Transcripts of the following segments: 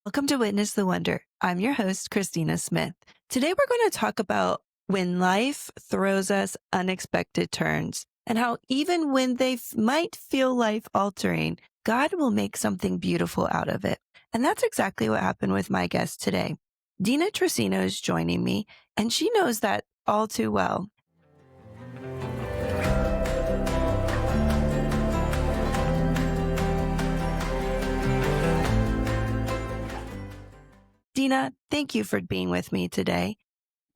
Welcome to Witness the Wonder. I'm your host, Christina Smith. Today we're going to talk about when life throws us unexpected turns and how even when they might feel life altering, God will make something beautiful out of it. And that's exactly what happened with my guest today. Deena Trocino is joining me, and she knows that all too well. Deena, thank you for being with me today.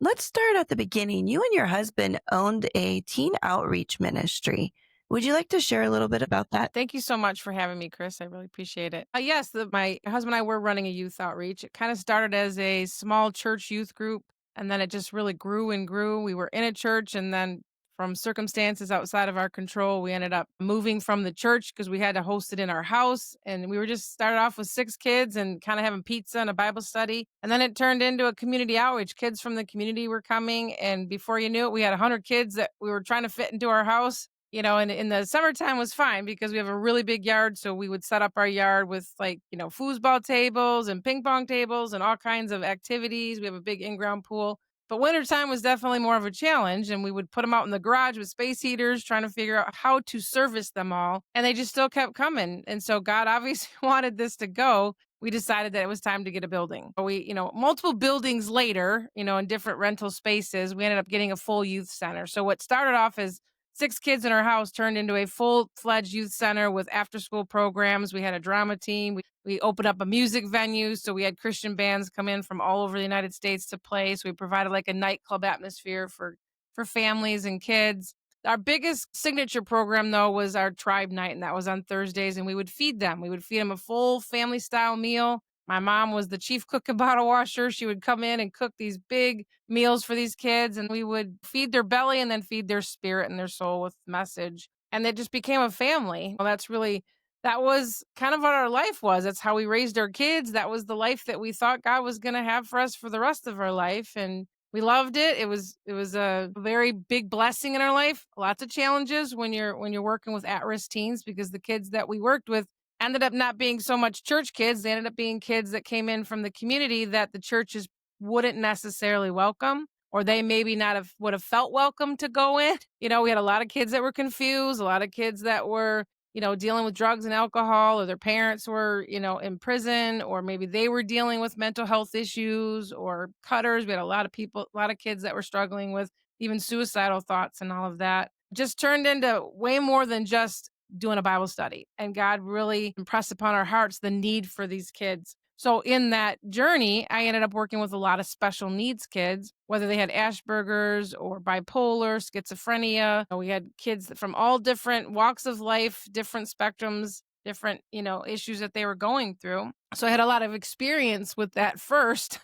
Let's start at the beginning. You and your husband owned a teen outreach ministry. Would you like to share a little bit about that? Thank you so much for having me, Chris. I really appreciate it. Yes, my husband and I were running a youth outreach. It kind of started as a small church youth group, and then it just really grew and grew. We were in a church, and then from circumstances outside of our control, we ended up moving from the church because we had to host it in our house. And we were just started off with 6 kids and kind of having pizza and a Bible study. And then it turned into a community outreach. Kids from the community were coming. And before you knew it, we had 100 kids that we were trying to fit into our house. And in the summertime was fine because we have a really big yard. So we would set up our yard with foosball tables and ping pong tables and all kinds of activities. We have a big in-ground pool. But wintertime was definitely more of a challenge. And we would put them out in the garage with space heaters, trying to figure out how to service them all. And they just still kept coming. And so God obviously wanted this to go. We decided that it was time to get a building. Multiple buildings later, in different rental spaces, we ended up getting a full youth center. So what started off as 6 kids in our house turned into a full-fledged youth center with after-school programs. We had a drama team. We opened up a music venue, so we had Christian bands come in from all over the United States to play. So we provided like a nightclub atmosphere for families and kids. Our biggest signature program, though, was our tribe night, and that was on Thursdays, and we would feed them. We would feed them a full family-style meal. My mom was the chief cook and bottle washer. She would come in and cook these big meals for these kids, and we would feed their belly and then feed their spirit and their soul with message. And it just became a family. Well, that was kind of what our life was. That's how we raised our kids. That was the life that we thought God was going to have for us for the rest of our life. And we loved it. It was a very big blessing in our life. Lots of challenges when you're working with at-risk teens, because the kids that we worked with ended up not being so much church kids. They ended up being kids that came in from the community that the churches wouldn't necessarily welcome, or they maybe not have would have felt welcome to go in. We had a lot of kids that were confused, a lot of kids that were, dealing with drugs and alcohol, or their parents were, in prison, or maybe they were dealing with mental health issues or cutters. We had a lot of kids that were struggling with even suicidal thoughts and all of that. Just turned into way more than just doing a Bible study. And God really impressed upon our hearts the need for these kids. So in that journey, I ended up working with a lot of special needs kids, whether they had Asperger's or bipolar, schizophrenia. We had kids from all different walks of life, different spectrums, different, issues that they were going through. So I had a lot of experience with that first.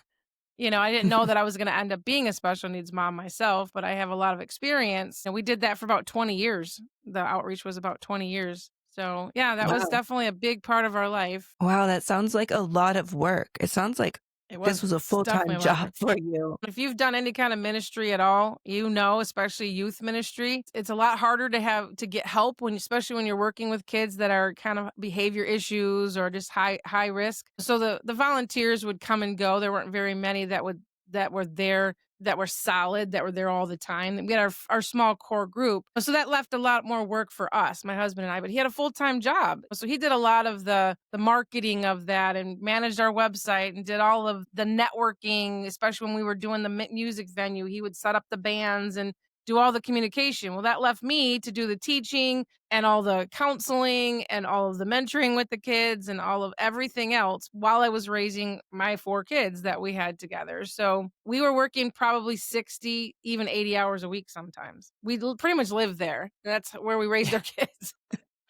I didn't know that I was going to end up being a special needs mom myself, but I have a lot of experience. And we did that for about 20 years. The outreach was about 20 years. So, yeah, that was Wow. definitely a big part of our life. Wow, that sounds like a lot of work. It sounds like It this was was a it's definitely full-time a lot of job work. for you. If you've done any kind of ministry at all, especially youth ministry, it's a lot harder to get help especially when you're working with kids that are kind of behavior issues or just high risk. So the volunteers would come and go. There weren't very many that were there, that were solid, that were there all the time. We had our small core group. So that left a lot more work for us, my husband and I, but he had a full-time job. So he did a lot of the marketing of that and managed our website and did all of the networking, especially when we were doing the music venue. He would set up the bands and do all the communication. Well, that left me to do the teaching and all the counseling and all of the mentoring with the kids and all of everything else while I was raising my 4 kids that we had together. So we were working probably 60, even 80 hours a week sometimes. We pretty much lived there. That's where we raised our kids.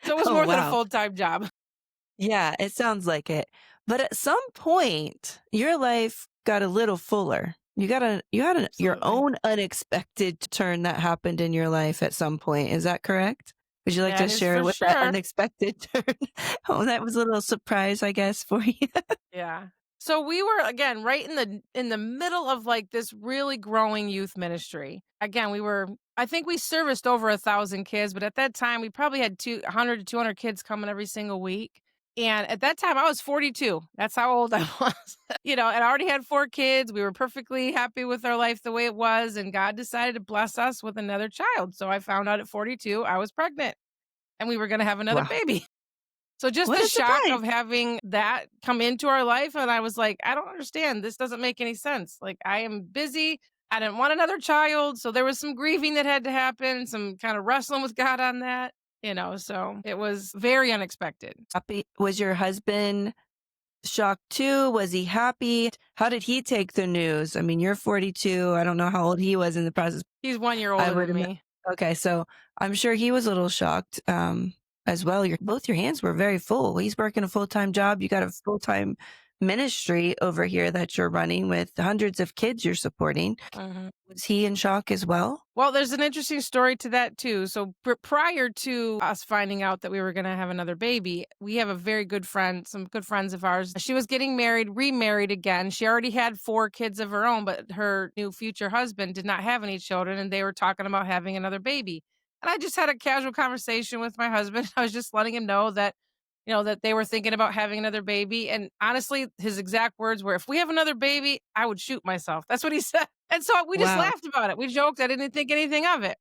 So it was Oh, more than a wow. full-time job. Yeah, it sounds like it. But at some point, your life got a little fuller. Your Absolutely. own unexpected turn that happened in your life at some point. Is that correct? Would you like to That is share for what that sure. unexpected turn? Oh, that was a little surprise, I guess, for you. Yeah. So we were again right in the middle of like this really growing youth ministry. Again, I think we serviced over 1,000 kids, but at that time we probably had 200 to 200 kids coming every single week. And at that time, I was 42. That's how old I was. And I already had 4 kids. We were perfectly happy with our life the way it was, and God decided to bless us with another child. So I found out at 42 I was pregnant and we were gonna have another Wow. baby. So just What the a shock surprise. of having that come into our life, and I was like, "I don't understand. This doesn't make any sense. Like, I am busy. I didn't want another child." So there was some grieving that had to happen, some kind of wrestling with God on that, so it was very unexpected. Happy was your husband shocked too? Was he happy? How did he take the news? I mean, you're 42. I don't know how old he was in the process. He's 1 year I older would than ima me. Okay, so I'm sure he was a little shocked, as well. Your hands were very full. He's working a full-time job. You got a full-time ministry over here that you're running with hundreds of kids you're supporting. Mhm. Was he in shock as well? Well, there's an interesting story to that too. So prior to us finding out that we were going to have another baby, we have a very good friend, some good friends of ours. She was getting married, remarried again. She already had 4 kids of her own, but her new future husband did not have any children, and they were talking about having another baby. And I just had a casual conversation with my husband. I was just letting him know that they were thinking about having another baby. And honestly, his exact words were, "If we have another baby, I would shoot myself." That's what he said. And so we just Wow. laughed about it. We joked. I didn't think anything of it.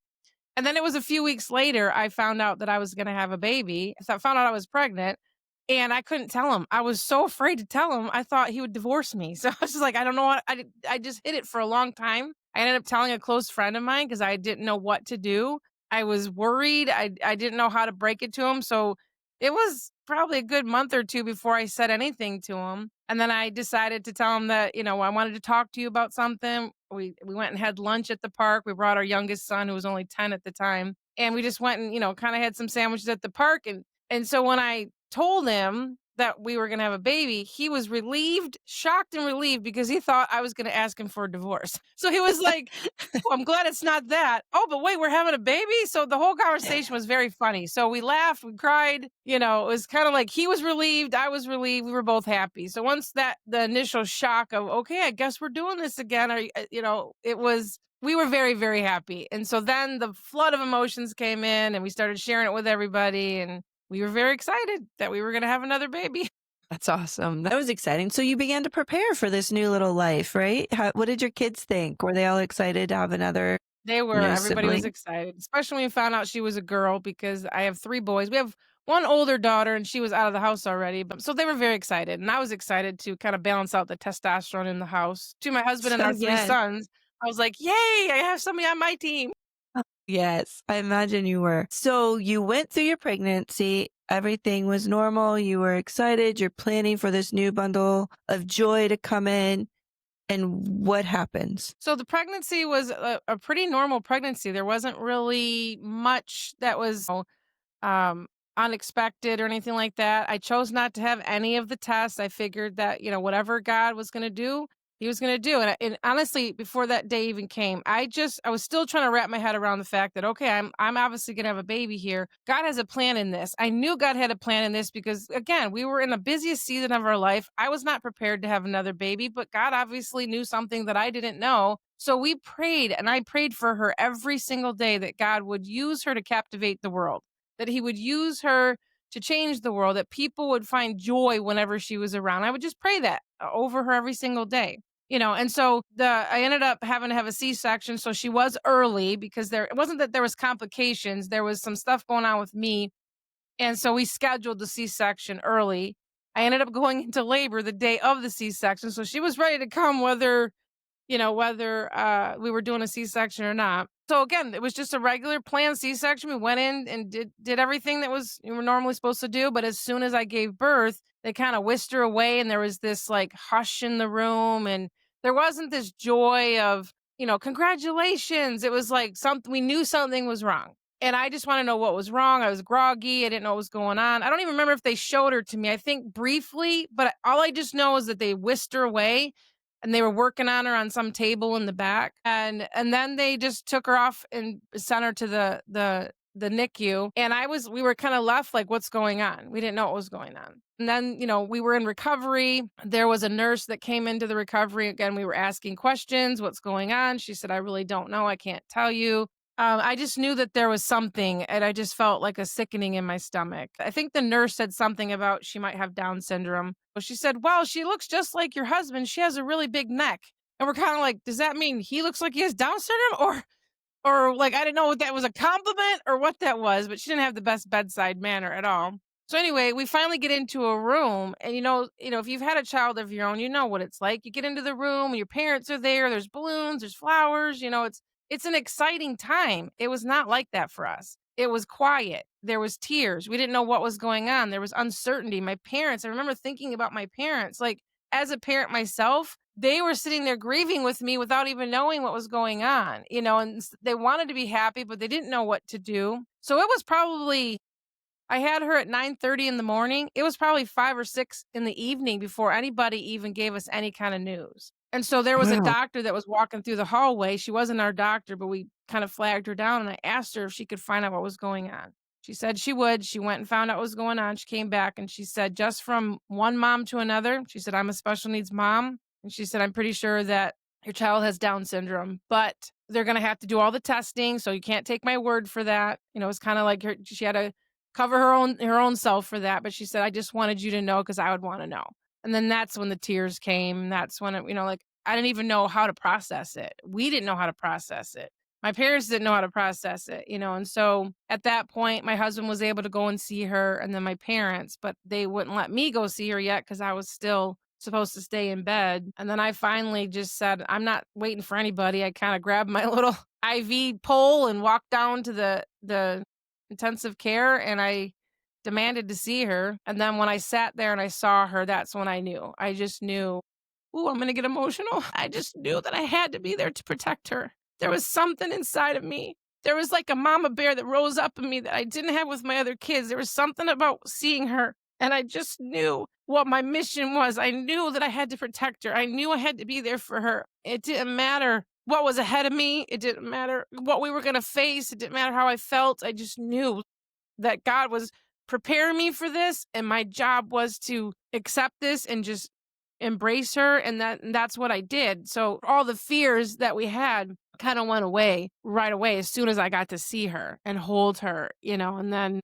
And then it was a few weeks later, I found out that I was gonna have a baby. So I found out I was pregnant, and I couldn't tell him. I was so afraid to tell him. I thought he would divorce me. So I was just like, I don't know what I just hid it for a long time. I ended up telling a close friend of mine because I didn't know what to do. I was worried. I didn't know how to break it to him. So it was probably a good month or 2 before I said anything to him. And then I decided to tell him that, I wanted to talk to you about something. We went and had lunch at the park. We brought our youngest son, who was only 10 at the time, and we just went and, kind of had some sandwiches at the park. And so when I told him that we were gonna have a baby, he was relieved, shocked and relieved because he thought I was gonna ask him for a divorce. So he was like, "Oh, I'm glad it's not that. Oh, but wait, we're having a baby?" So the whole conversation was very funny. So we laughed, we cried, it was kind of like he was relieved, I was relieved, we were both happy. So once the initial shock of, "Okay, I guess we're doing this again," it was we were very, very happy. And so then the flood of emotions came in and we started sharing it with everybody, and we were very excited that we were gonna have another baby. That's awesome. That was exciting. So you began to prepare for this new little life, right? What did your kids think? Were they all excited to have another They were, new everybody was sibling? excited, especially when we found out she was a girl because I have 3 boys. We have 1 older daughter and she was out of the house already, but so they were very excited, and I was excited to kinda balance out the testosterone in the house. To my husband and So our 3 yes. sons, I was like, "Yay, I have somebody on my team." Yes, I imagine you were. So you went through your pregnancy, everything was normal, you were excited, you're planning for this new bundle of joy to come in, and what happens? So the pregnancy was a pretty normal pregnancy. There wasn't really much that was um, unexpected or anything like that. I chose not to have any of the tests. I figured that, whatever God was going to do, he was going to do. And honestly, before that day even came, I was still trying to wrap my head around the fact that, okay, I'm obviously going to have a baby here. God has a plan in this. I knew God had a plan in this because again, we were in the busiest season of our life. I was not prepared to have another baby, but God obviously knew something that I didn't know. So we prayed, and I prayed for her every single day that God would use her to captivate the world, that he would use her to change the world, that people would find joy whenever she was around. I would just pray that over her every single day. And so I ended up having to have a C-section. So she was early because it wasn't that there was complications, there was some stuff going on with me. And so we scheduled the C-section early. I ended up going into labor the day of the C-section. So she was ready to come whether we were doing a C-section or not. So again, it was just a regular planned C-section. We went in and did everything that you were normally supposed to do. But as soon as I gave birth, they kind of whisked her away, and there was this like hush in the room, and there wasn't this joy of, congratulations. It was like something we knew something was wrong. And I just want to know what was wrong. I was groggy. I didn't know what was going on. I don't even remember if they showed her to me. I think briefly, but all I just know is that they whisked her away and they were working on her on some table in the back, and then they just took her off and sent her to the NICU, and we were kind of left like, what's going on? We didn't know what was going on. And then, we were in recovery. There was a nurse that came into the recovery. Again, we were asking questions, what's going on? She said, "I really don't know. I can't tell you." I just knew that there was something, and I just felt like a sickening in my stomach. I think the nurse said something about she might have Down syndrome. Well, she said, "Well, she looks just like your husband. She has a really big neck." And we're kind of like, "Does that mean he looks like he has Down syndrome?" Or like, I didn't know what that was, a compliment or what that was, but she didn't have the best bedside manner at all. So anyway, we finally get into a room, and if you've had a child of your own, you know what it's like. You get into the room, your parents are there, there's balloons, there's flowers, it's an exciting time. It was not like that for us. It was quiet. There was tears. We didn't know what was going on. There was uncertainty. My parents, I remember thinking about my parents, like as a parent myself, they were sitting there grieving with me without even knowing what was going on, and they wanted to be happy, but they didn't know what to do. So it was probably I had her at 9:30 in the morning. It was probably 5 or 6 in the evening before anybody even gave us any kind of news. And so there was a Wow. doctor that was walking through the hallway. She wasn't our doctor, but we kind of flagged her down, and I asked her if she could find out what was going on. She said she would. She went and found out what was going on. She came back and she said, just from one mom to another, she said, "I'm a special needs mom." And she said, "I'm pretty sure that your child has Down syndrome, but they're going to have to do all the testing. So you can't take my word for that." It's kind of like she had to cover her own self for that, but she said, "I just wanted you to know because I would wanna know." And then that's when the tears came. That's when like, I didn't even know how to process it. We didn't know how to process it. My parents didn't know how to process it, and so at that point, my husband was able to go and see her, and then my parents, but they wouldn't let me go see her yet because I was still supposed to stay in bed. And then I finally just said, "I'm not waiting for anybody." I kinda grabbed my little IV pole and walked down to the intensive care, and I demanded to see her. And then when I sat there and I saw her, that's when I knew. I just knew, "Ooh, I'm gonna get emotional." I just knew that I had to be there to protect her. There was something inside of me. There was like a mama bear that rose up in me that I didn't have with my other kids. There was something about seeing her, and I just knew what my mission was. I knew that I had to protect her. I knew I had to be there for her. It didn't matter what was ahead of me. It didn't matter what we were going to face. It didn't matter how I felt. I just knew that God was preparing me for this, and my job was to accept this and just embrace her, and that's what I did. So all the fears that we had kind of went away right away as soon as I got to see her and hold her, and then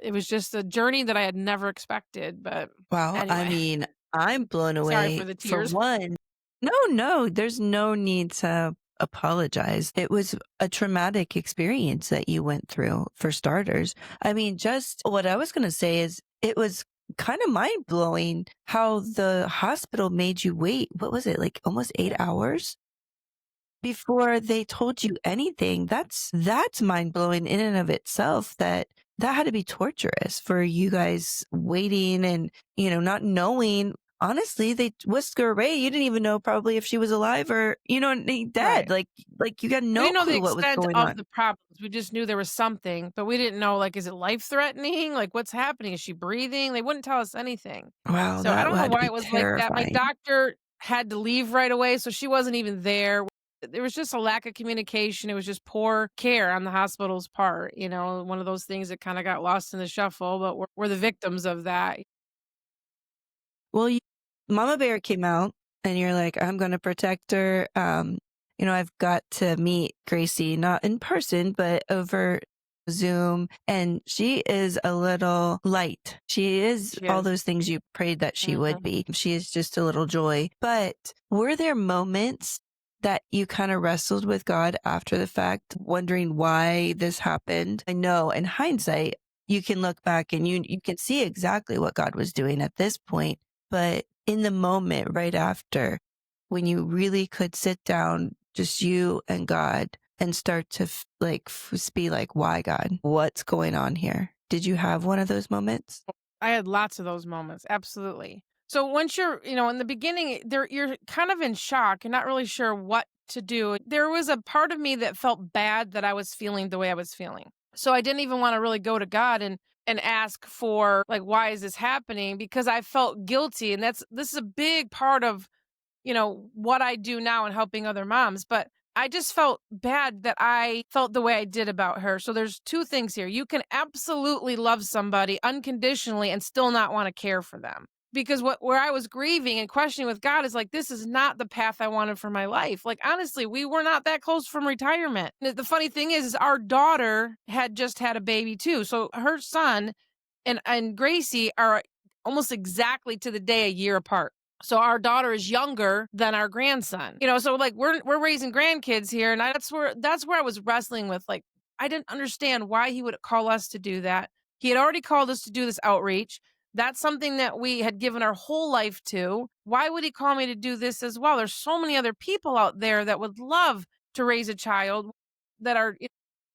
it was just a journey that I had never expected, but Wow. I anyway, mean, I'm blown sorry for away the for tears. one. No, no, there's no need to apologize. It was a traumatic experience that you went through, for starters. I mean, just what I was going to say is it was kind of mind blowing how the hospital made you wait. What was it, like almost 8 hours before they told you anything? That's mind blowing in and of itself. That had to be torturous for you guys waiting and, not knowing. Honestly, they whisked her away. You didn't even know probably if she was alive or, dead. Right. Like you got We no didn't know the clue what was extent going of on. the problems. We just knew there was something, but we didn't know, like, is it life threatening? Like, what's happening? Is she breathing? They wouldn't tell us anything. Wow, So I that don't know had to why be it was like that. My terrifying. doctor had to leave right away, so she wasn't even there. There was just a lack of communication. It was just poor care on the hospital's part. One of those things that kind of got lost in the shuffle, but we're the victims of that. Well, Mama Bear came out and you're like, I'm going to protect her. I've got to meet Gracie, not in person, but over Zoom. And she is a little light. She is She all is. those things you prayed that she would Mhm. be. She is just a little joy. But were there moments that you kind of wrestled with God after the fact, wondering why this happened? I know in hindsight, you can look back and you can see exactly what God was doing at this point. But in the moment right after, when you really could sit down, just you and God, and start to be like, why God? What's going on here? Did you have one of those moments? I had lots of those moments, absolutely. So once you're in the beginning, you're kind of in shock. You're not really sure what to do. There was a part of me that felt bad that I was feeling the way I was feeling. So I didn't even want to really go to God and ask for, like, why is this happening? Because I felt guilty, and this is a big part of what I do now in helping other moms, but I just felt bad that I felt the way I did about her. So there's two things here. You can absolutely love somebody unconditionally and still not want to care for them. because where I was grieving and questioning with God is like, this is not the path I wanted for my life. Like, honestly, we were not that close from retirement. The funny thing is our daughter had just had a baby too. So her son and Gracie are almost exactly to the day a year apart. So our daughter is younger than our grandson. So like we're raising grandkids here, and that's where I was wrestling with, like, I didn't understand why he would call us to do that. He had already called us to do this outreach. That's something that we had given our whole life to. Why would he call me to do this as well? There's so many other people out there that would love to raise a child, that are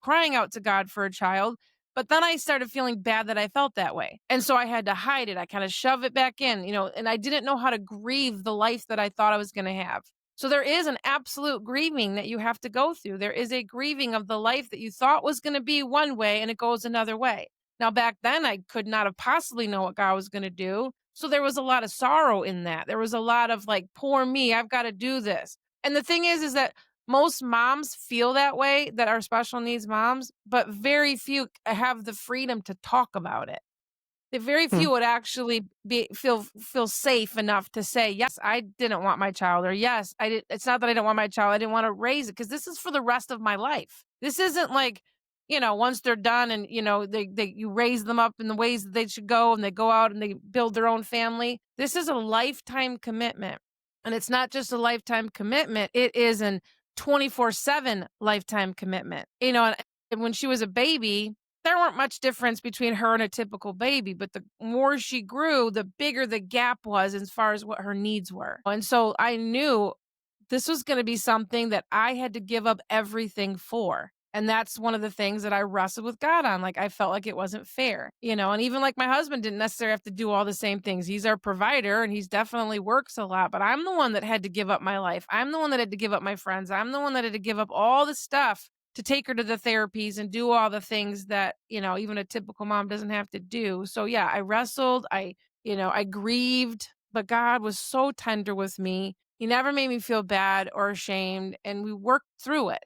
crying out to God for a child. But then I started feeling bad that I felt that way. And so I had to hide it. I kind of shove it back in, and I didn't know how to grieve the life that I thought I was going to have. So there is an absolute grieving that you have to go through. There is a grieving of the life that you thought was going to be one way and it goes another way. Now, back then, I could not have possibly known what God was going to do. So there was a lot of sorrow in that. There was a lot of like, poor me, I've got to do this. And the thing is that most moms feel that way, that are special needs moms, but very few have the freedom to talk about it. The very few would actually feel safe enough to say, "Yes, I didn't want my child," or "Yes, I did. It's not that I didn't want my child. I didn't want to raise it because this is for the rest of my life. This isn't like, once they're done and they you raise them up in the ways that they should go and they go out and they build their own family. This is a lifetime commitment, and it's not just a lifetime commitment. It is an 24/7 lifetime commitment. And when she was a baby, there weren't much difference between her and a typical baby, but the more she grew, the bigger the gap was as far as what her needs were. And so I knew this was going to be something that I had to give up everything for. And that's one of the things that I wrestled with God on. Like, I felt like it wasn't fair, and even like my husband didn't necessarily have to do all the same things. He's our provider and he's definitely works a lot, but I'm the one that had to give up my life. I'm the one that had to give up my friends. I'm the one that had to give up all the stuff to take her to the therapies and do all the things that, even a typical mom doesn't have to do. So yeah, I wrestled, I grieved, but God was so tender with me. He never made me feel bad or ashamed, and we worked through it.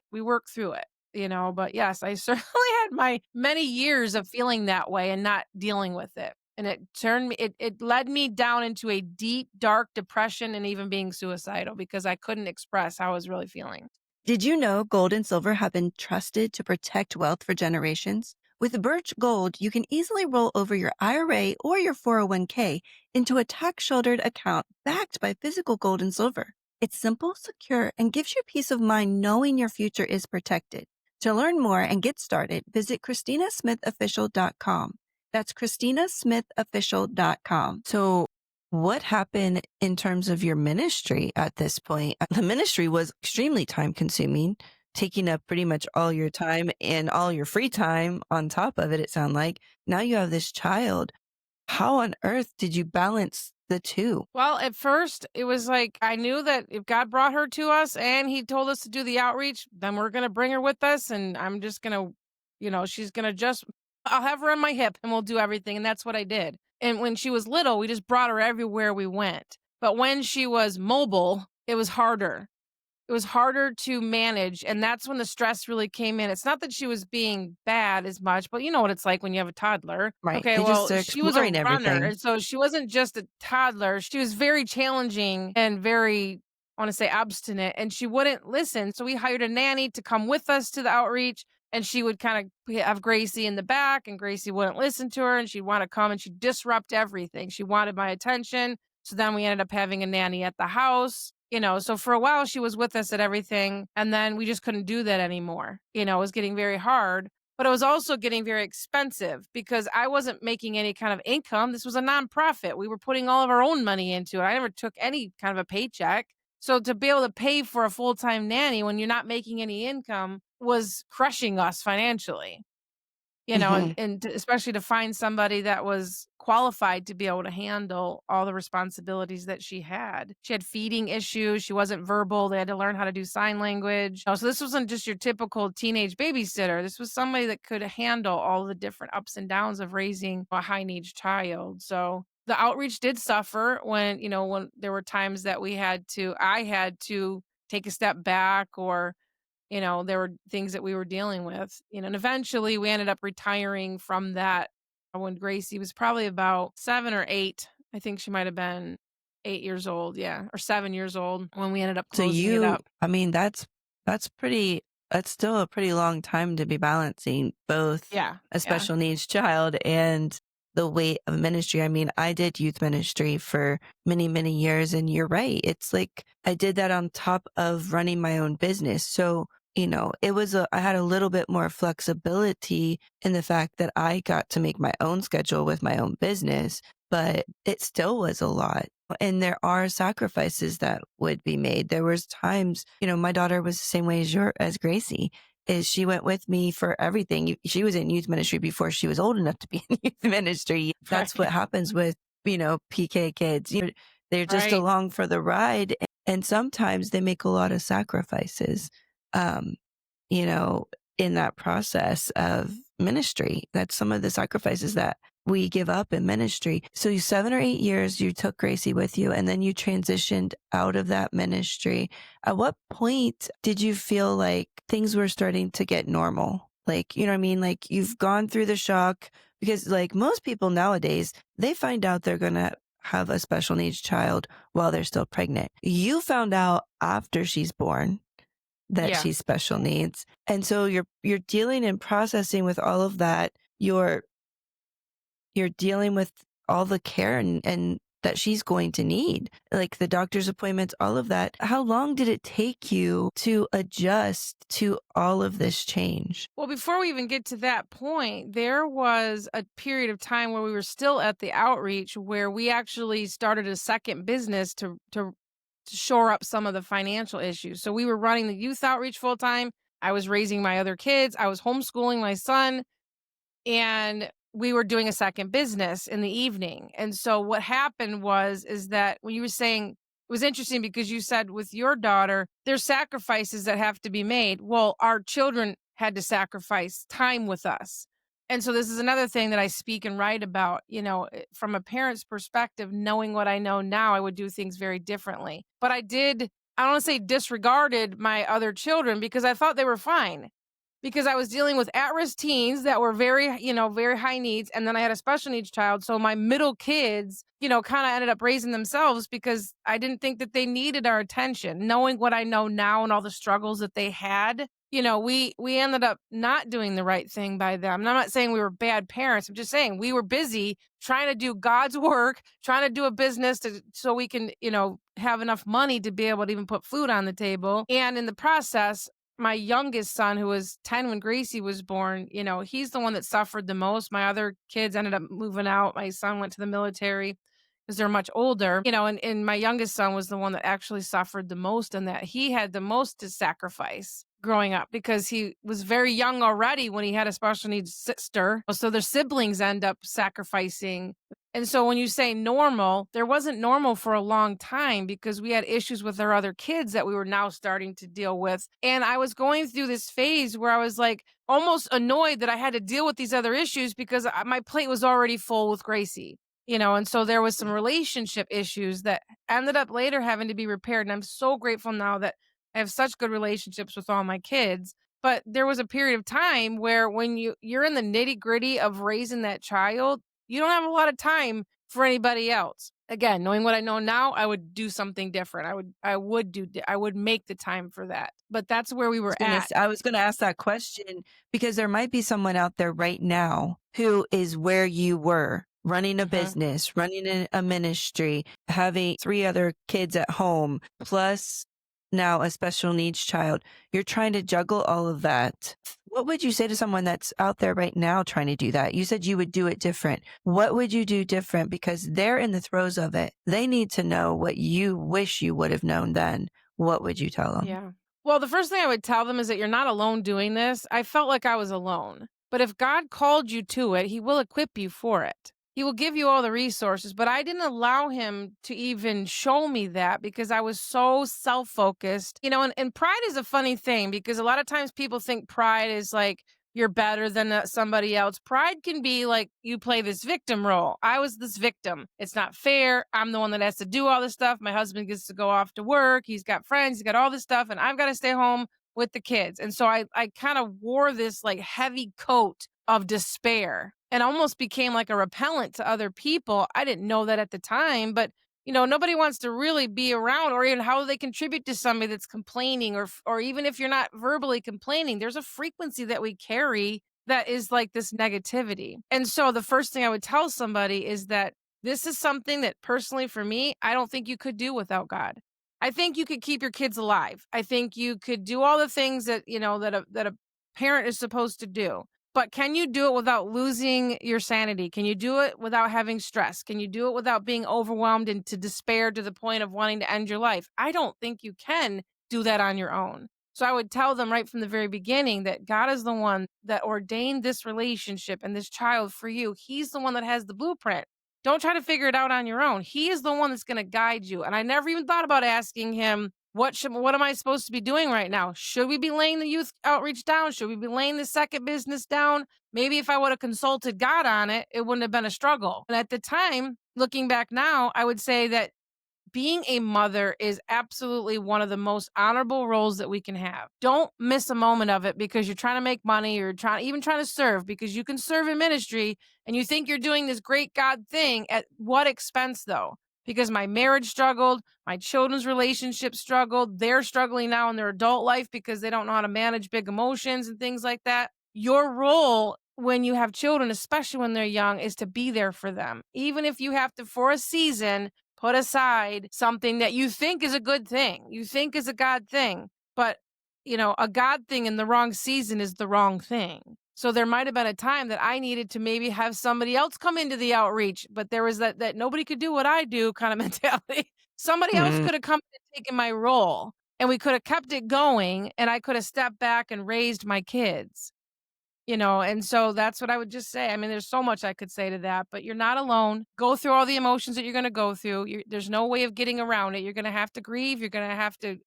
But yes, I certainly had my many years of feeling that way and not dealing with it. And it led me down into a deep, dark depression and even being suicidal because I couldn't express how I was really feeling. Did you know gold and silver have been trusted to protect wealth for generations? With Birch Gold, you can easily roll over your IRA or your 401k into a tax-sheltered account backed by physical gold and silver. It's simple, secure, and gives you peace of mind knowing your future is protected. To learn more and get started, visit ChristinaSmithOfficial.com. That's ChristinaSmithOfficial.com. So what happened in terms of your ministry at this point? The ministry was extremely time consuming, taking up pretty much all your time and all your free time on top of it, it sounds like. Now you have this child. How on earth did you balance the two? Well, at first, it was like I knew that if God brought her to us and he told us to do the outreach, then we're going to bring her with us. And I'm just going to, she's going to I'll have her on my hip and we'll do everything. And that's what I did. And when she was little, we just brought her everywhere we went. But when she was mobile, it was harder. It was harder to manage, and that's when the stress really came in. It's not that she was being bad as much, but you know what it's like when you have a toddler. Right. Okay, They just well, are she was a exploring runner, everything. and so she wasn't just a toddler. She was very challenging and very, I want to say, obstinate, and she wouldn't listen. So we hired a nanny to come with us to the outreach, and she would kind of have Gracie in the back, and Gracie wouldn't listen to her, and she'd want to come and she'd disrupt everything. She wanted my attention. So then we ended up having a nanny at the house. So for a while she was with us at everything. And then we just couldn't do that anymore. It was getting very hard, but it was also getting very expensive because I wasn't making any kind of income. This was a nonprofit. We were putting all of our own money into it. I never took any kind of a paycheck. So to be able to pay for a full-time nanny when you're not making any income was crushing us financially. Especially to find somebody that was qualified to be able to handle all the responsibilities that she had. She had feeding issues. She wasn't verbal. They had to learn how to do sign language. So this wasn't just your typical teenage babysitter. This was somebody that could handle all the different ups and downs of raising a high needs child. So the outreach did suffer when there were times that I had to take a step back, or there were things that we were dealing with, and eventually we ended up retiring from that when Gracie was probably about 7 or 8. I think she might have been 8 years old, yeah, or 7 years old when we ended up So closing it up. I mean, that's pretty that's still a pretty long time to be balancing both Yeah, a yeah, special needs child and the weight of ministry. I mean, I did youth ministry for many, many years, and you're right. It's like I did that on top of running my own business. So, I had a little bit more flexibility in the fact that I got to make my own schedule with my own business, but it still was a lot. And there are sacrifices that would be made. There was times, my daughter was the same way as Gracie, is she went with me for everything. She was in youth ministry before she was old enough to be in youth ministry. That's what right, happens with, PK kids. They're just right. along for the ride. And sometimes they make a lot of sacrifices, um, you know, in that process of ministry. That's some of the sacrifices that we give up in ministry. So 7 or 8 years, you took Gracie with you and then you transitioned out of that ministry. At what point did you feel like things were starting to get normal? Like, you know what I mean? Like you've gone through the shock because like most people nowadays, they find out they're going to have a special needs child while they're still pregnant. You found out after she's born that Yeah. she's special needs. And so you're dealing and processing with all of that. You're dealing with all the care and that she's going to need, like the doctor's appointments, all of that. How long did it take you to adjust to all of this change? Well, before we even get to that point, there was a period of time where we were still at the outreach where we actually started a second business to shore up some of the financial issues. So we were running the youth outreach full time. I was raising my other kids. I was homeschooling my son. And we were doing a second business in the evening. And so what happened is that when you were saying it was interesting because you said with your daughter, there's sacrifices that have to be made. Well, our children had to sacrifice time with us. And so this is another thing that I speak and write about, from a parent's perspective, knowing what I know now, I would do things very differently. But I don't want to say disregarded my other children because I thought they were fine because I was dealing with at-risk teens that were very, very high needs. And then I had a special needs child. So my middle kids, kind of ended up raising themselves because I didn't think that they needed our attention. Knowing what I know now and all the struggles that they had, we ended up not doing the right thing by them. And I'm not saying we were bad parents. I'm just saying we were busy trying to do God's work, trying to do a business so we can, have enough money to be able to even put food on the table. And in the process, my youngest son, who was 10 when Gracie was born, he's the one that suffered the most. My other kids ended up moving out. My son went to the military because they're much older, and my youngest son was the one that actually suffered the most and that he had the most to sacrifice growing up because he was very young already when he had a special needs sister. So their siblings end up sacrificing. And so when you say normal, there wasn't normal for a long time because we had issues with our other kids that we were now starting to deal with. And I was going through this phase where I was like almost annoyed that I had to deal with these other issues because my plate was already full with Gracie. And so there was some relationship issues that ended up later having to be repaired. And I'm so grateful now that I have such good relationships with all my kids. But there was a period of time where when you're in the nitty-gritty of raising that child, you don't have a lot of time for anybody else. Again, knowing what I know now, I would do something different. I would make the time for that. But that's where we were at. I was gonna ask that question because there might be someone out there right now who is where you were, running a Mhm. business, running a ministry, having 3 other kids at home, plus now a special needs child. You're trying to juggle all of that. What would you say to someone that's out there right now trying to do that? You said you would do it different. What would you do different? Because they're in the throes of it. They need to know what you wish you would have known then. What would you tell them? Yeah. Well, the first thing I would tell them is that you're not alone doing this. I felt like I was alone. But if God called you to it, He will equip you for it. He will give you all the resources. But I didn't allow Him to even show me that because I was so self focused. And pride is a funny thing because a lot of times people think pride is like, you're better than somebody else. Pride can be like you play this victim role. I was this victim. It's not fair. I'm the one that has to do all this stuff. My husband gets to go off to work. He's got friends. He's got all this stuff. And I've got to stay home with the kids. And so I kind of wore this like heavy coat of despair. and almost became like a repellent to other people. I didn't know that at the time, but nobody wants to really be around or even how they contribute to somebody that's complaining or even if you're not verbally complaining, there's a frequency that we carry that is like this negativity. And so the first thing I would tell somebody is that this is something that personally for me, I don't think you could do without God. I think you could keep your kids alive. I think you could do all the things that, that a parent is supposed to do. But can you do it without losing your sanity? Can you do it without having stress? Can you do it without being overwhelmed and to despair to the point of wanting to end your life? I don't think you can do that on your own. So I would tell them right from the very beginning that God is the one that ordained this relationship and this child for you. He's the one that has the blueprint. Don't try to figure it out on your own. He is the one that's going to guide you. And I never even thought about asking him, what am I supposed to be doing right now? Should we be laying the youth outreach down? Should we be laying the second business down? Maybe if I would have consulted God on it, it wouldn't have been a struggle. And at the time, looking back now, I would say that being a mother is absolutely one of the most honorable roles that we can have. Don't miss a moment of it because you're trying to make money or trying to serve, because you can serve in ministry and you think you're doing this great God thing. At what expense though? Because my marriage struggled, my children's relationship struggled, they're struggling now in their adult life because they don't know how to manage big emotions and things like that. Your role when you have children, especially when they're young, is to be there for them. Even if you have to, for a season, put aside something that you think is a good thing, you think is a God thing, but a God thing in the wrong season is the wrong thing. So there might have been a time that I needed to maybe have somebody else come into the outreach, but there was that nobody could do what I do kind of mentality. Somebody else Mm. could have come and taken my role and we could have kept it going and I could have stepped back and raised my kids. And so that's what I would just say. I mean, there's so much I could say to that, but you're not alone. Go through all the emotions that you're going to go through. There's no way of getting around it. You're going to have to grieve. You're going to have to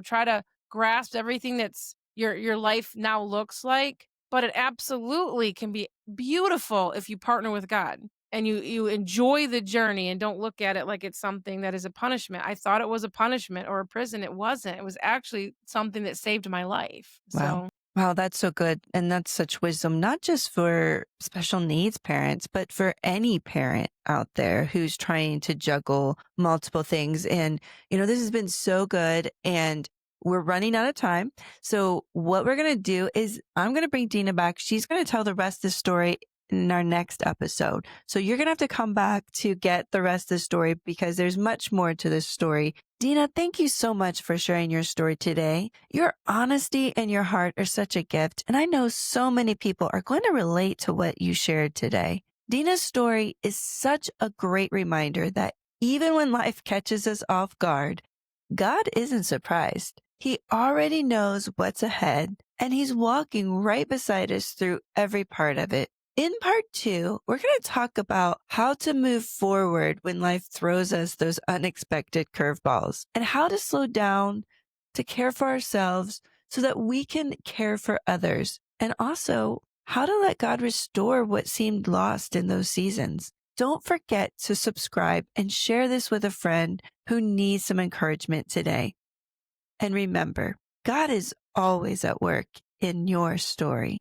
try to grasp everything that's your life now looks like. But it absolutely can be beautiful if you partner with God and you enjoy the journey and don't look at it like it's something that is a punishment. I thought it was a punishment or a prison. It wasn't. It was actually something that saved my life. Wow. So. Wow, that's so good. And that's such wisdom, not just for special needs parents, but for any parent out there who's trying to juggle multiple things. And, this has been so good. And we're running out of time. So what we're going to do is I'm going to bring Deena back. She's going to tell the rest of the story in our next episode. So you're going to have to come back to get the rest of the story because there's much more to this story. Deena, thank you so much for sharing your story today. Your honesty and your heart are such a gift, and I know so many people are going to relate to what you shared today. Deena's story is such a great reminder that even when life catches us off guard, God isn't surprised. He already knows what's ahead, and He's walking right beside us through every part of it. In part 2, we're going to talk about how to move forward when life throws us those unexpected curveballs and how to slow down to care for ourselves so that we can care for others, and also how to let God restore what seemed lost in those seasons. Don't forget to subscribe and share this with a friend who needs some encouragement today. And remember, God is always at work in your story.